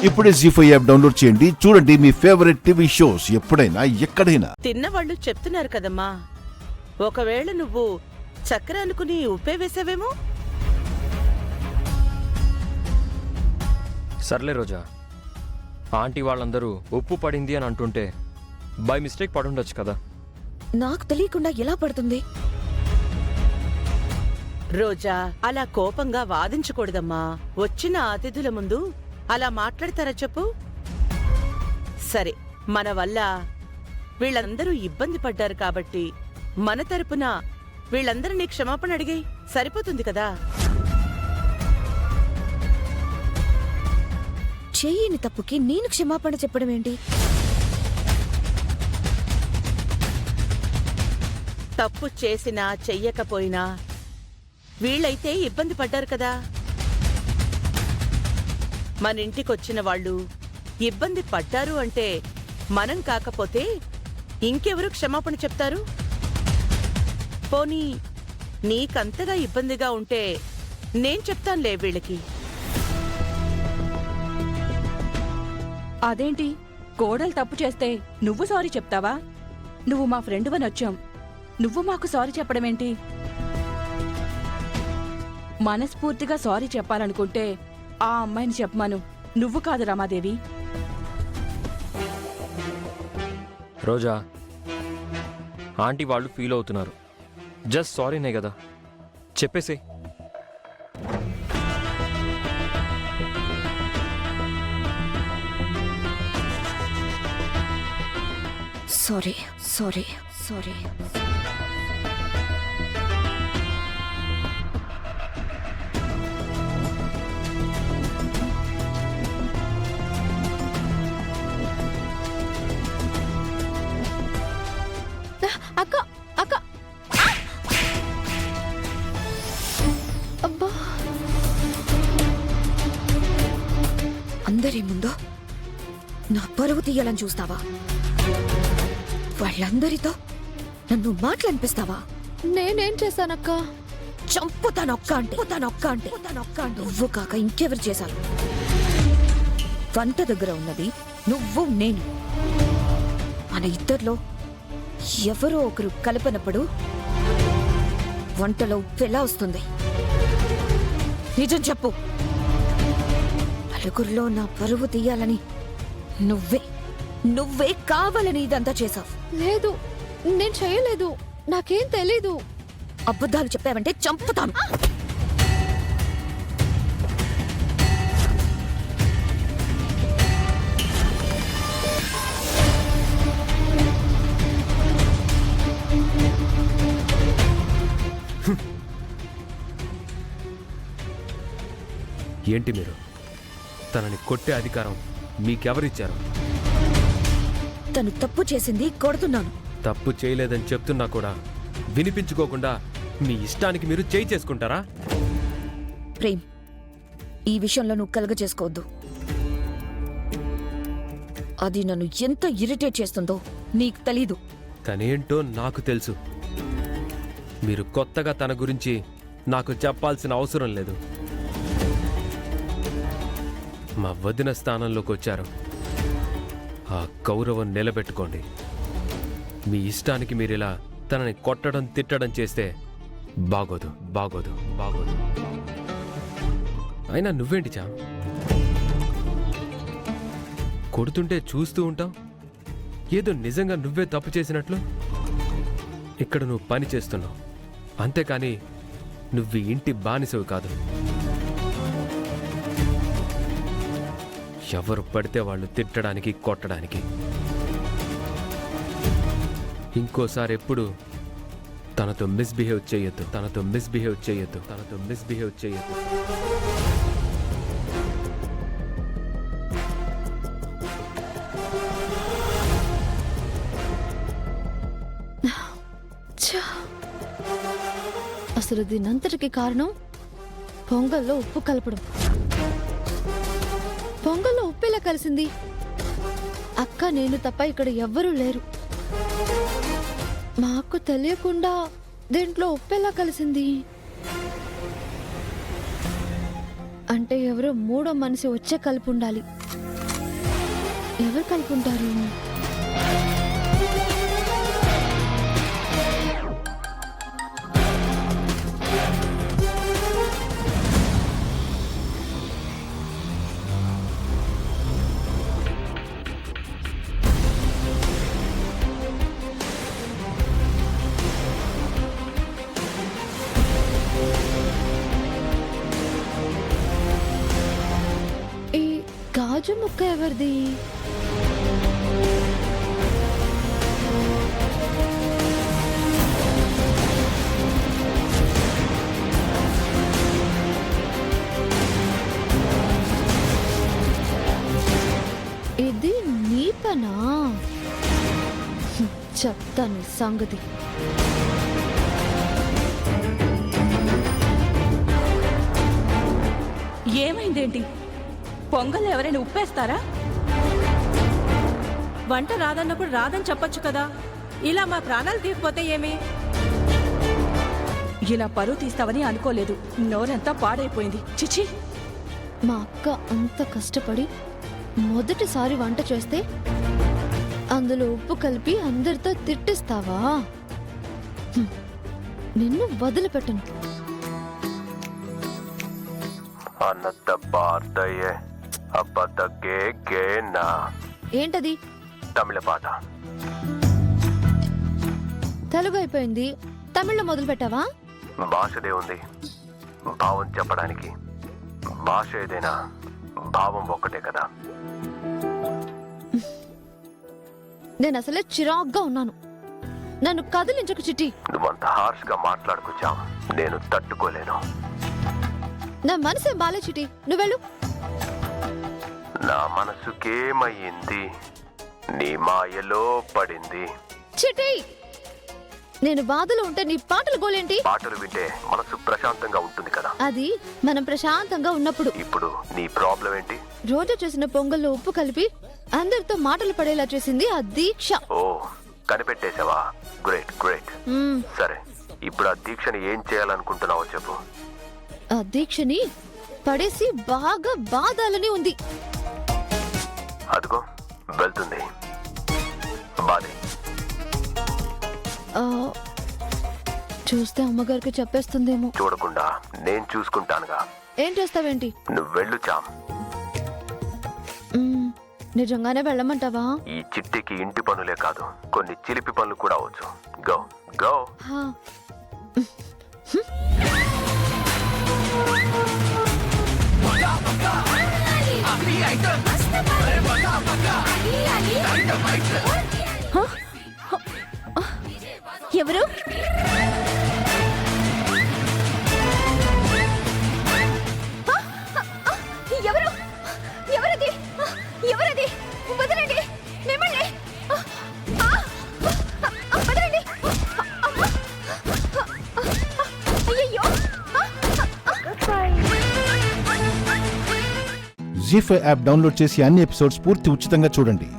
ఇప్పుడే జీ5 app download చేయండి. చూడండి మీ ఫేవరెట్ టీవీ షోస్ ఎప్పుడైనా ఎక్కడైనా. తిన్నవాళ్ళు చెప్తున్నారు కదమ్మా, ఒకవేళ నువ్వు చక్కెర అనుకుని ఉప్పే వేసావేమో. సర్లే రోజా, ఆంటీ వాళ్ళందరూ ఉప్పు పడింది అని అంటుంటే బై మిస్టేక్ పడుండొచ్చు కదా. నాకు తెలియకుండా ఎలా పడుతుంది? రోజా, అలా కోపంగా వాదించకూడదమ్మా. వచ్చిన అతిథుల ముందు అలా మాట్లాడతారా చెప్పు? సరే, మన వల్ల వీళ్ళందరూ ఇబ్బంది పడ్డారు కాబట్టి మన తరపున వీళ్ళందరినీ క్షమాపణ అడిగాయి, సరిపోతుంది కదా. చెయ్యని తప్పుకి నేను క్షమాపణ చెప్పడం ఏంటి? తప్పు చేసినా చెయ్యకపోయినా వీళ్ళైతే ఇబ్బంది పడ్డారు కదా. మన ఇంటికొచ్చిన వాళ్ళు ఇబ్బంది పడ్డారు అంటే మనం కాకపోతే ఇంకెవరు క్షమాపణ చెప్తారు? పోనీ నీకంతగా ఇబ్బందిగా ఉంటే నేను చెప్తానులే వీళ్ళకి. అదేంటి, కోడలు తప్పు చేస్తే నువ్వు సారీ చెప్తావా? నువ్వు మా ఫ్రెండువని వచ్చాం, నువ్వు మాకు సారీ చెప్పడమేంటి? మనస్ఫూర్తిగా సారీ చెప్పాలనుకుంటే ఆ అమ్మాయిని చెప్పమను, నువ్వు కాదు రమాదేవి. రోజా, ఆంటీ వాళ్ళు ఫీల్ అవుతున్నారు. జస్ట్ సారీనే కదా, చెప్పేసే. Sorry sorry sorry. అక్క అక్క, అబ్బా! అందరి ముందు నా పరువు తీయాలని చూస్తావా? వాళ్ళందరితో నన్ను మాటలనిపిస్తావా? నేనేం చేశానక్క? చంపుతానొక్క అంటే నువ్వు కాక ఇంకెవరు చేశారు? వంట దగ్గర ఉన్నది నువ్వు నేను. మన ఇద్దరిలో ఎవరో ఒకరు కలపనప్పుడు వంటలో ఉప్పెలా వస్తుంది? నిజం చెప్పు. నలుగురిలో నా పరువు తీయాలని నువ్వే కావాలని ఇదంతా చేశావు. లేదు, నేను చేయలేదు, నాకేం తెలీదు. అబద్ధాలు చెప్పావంటే చంపుతాను. ఏంటి మీరు? తనని కొట్టే అధికారం మీకెవరిచ్చారు? తను తప్పు చేసింది, కొడుతున్నాను. తప్పు చేయలేదని చెప్తున్నా కూడా వినిపించుకోకుండా మీ ఇష్టానికి మీరు చేయి చేసుకుంటారా? ప్రేమ్, ఈ విషయంలో నువ్వు కలగ చేసుకోవద్దు. అది నన్ను ఎంత ఇరిటేట్ చేస్తుందో నీకు తెలీదు. తనేంటో నాకు తెలుసు. మీరు కొత్తగా తన గురించి నాకు చెప్పాల్సిన అవసరం లేదు. మా వదిన స్థానంలోకి వచ్చారు. ఆ గౌరవం నిలబెట్టుకోండి. మీ ఇష్టానికి మీరిలా తనని కొట్టడం తిట్టడం చేస్తే బాగోదు. అయినా నువ్వేంటి చా, కొడుతుంటే చూస్తూ ఉంటావు, ఏదో నిజంగా నువ్వే తప్పు చేసినట్లు. ఇక్కడ నువ్వు పని చేస్తున్నావు, అంతేకాని నువ్వు ఇంటి బానిసవి కాదు. ఎవరు పడితే వాళ్ళు తిట్టడానికి కొట్టడానికి. ఇంకోసారి ఎప్పుడు తనతో మిస్బిహేవ్ చేయొద్దు. అసలు దీనంతటికి కారణం పొంగల్లో ఉప్పు కలపడం. పొంగల్లో ఉప్పు ఎలా కలిసింది? అక్క నేను తప్ప ఇక్కడ ఎవ్వరూ లేరు. మాకు తెలియకుండా దీంట్లో ఉప్పు ఎలా కలిసింది? అంటే ఎవరో మూడో మనిషి వచ్చే కలిపి ఉండాలి. ఎవరు కలిపి ఉంటారు? ఈ గాజు ముక్క ఎవరిది? ఇది నీ పనా? చెప్తాను సంగతి. ఏమైందేంటి? పొంగల్ ఎవరైనా ఉప్పేస్తారా? వంట రాదన్నప్పుడు రాదని చెప్పొచ్చు కదా. ఇలా మా ప్రాణాలు తీయకపోతే ఏమి? ఇలా పరువు తీస్తావని అనుకోలేదు. నోరంతా పాడైపోయింది. చిచి. మా అక్క అంత కష్టపడి మొదటిసారి వంట చేస్తే అందులో ఉప్పు కలిపి అందరితో తిట్టిస్తావా? నిన్ను వదిలిపెట్టను. ఏంటది? తమిళ పాట. తెలుగు అయిపోయింది, తమిళ్లో మొదలు పెట్టావా? భాషదే ఉంది భావం చెప్పడానికి. భాష ఏదైనా భావం ఒక్కటే కదా. నేను అసలే చిరాగ్గా ఉన్నాను. నన్ను కదిలించకు చిట్టి. నువ్వంత హార్ష్ గా మాట్లాడుకొచ్చా, నేను తట్టుకోలేను. నా మనసేం బాలే చిట్టి, నువ్వెళ్ళు. నా మనసుకేమయ్యింది? నీ మాయలో పడింది. చిట్టి, నేను బాధలో ఉంటే నీ పాటలు గోలేంటి? పాటలు వింటే మనసు ప్రశాంతంగా ఉంటుంది కదా. అది మనం ప్రశాంతంగా ఉన్నప్పుడు. ఇప్పుడు నీ ప్రాబ్లం ఏంటి? రోజు చేసిన పొంగల్లో ఉప్పు కలిపి అందరితో మాటలు పడేలా చేసింది ఆ దీక్ష. ఓ, కనిపెట్టేశావా? Great great. మ్మ్. సరే, ఇప్పుడు ఆ దీక్షని ఏం చేయాలనుకుంటున్నావో చెప్పు. ఆ దీక్షని పడేసి బాగా బాధాలని ఉంది. అదిగో వెళ్తుంది. బాధే. ఆ, చూస్తే అమ్మగారికి చెప్పేస్తుందేమో. చూడకుండా నేను చూసుకుంటానుగా. ఏం చేస్తావేంటి? నువ్వు వెళ్ళు చామ్. మ్మ్. నిజంగానే వెళ్ళమంటావా? ఈ చిట్టికి ఇంటి పనులే కాదు, కొన్ని చిలిపి పనులు కూడా వచ్చు. Go go. హా. ఎవరు? ఎవరు? ఎవరది? ఎవరది? వదలండి మిమ్మల్ని. వదలండి. అయ్యయ్యో. జీ5 యాప్ డౌన్లోడ్ చేసి అన్ని ఎపిసోడ్స్ పూర్తి ఉచితంగా చూడండి.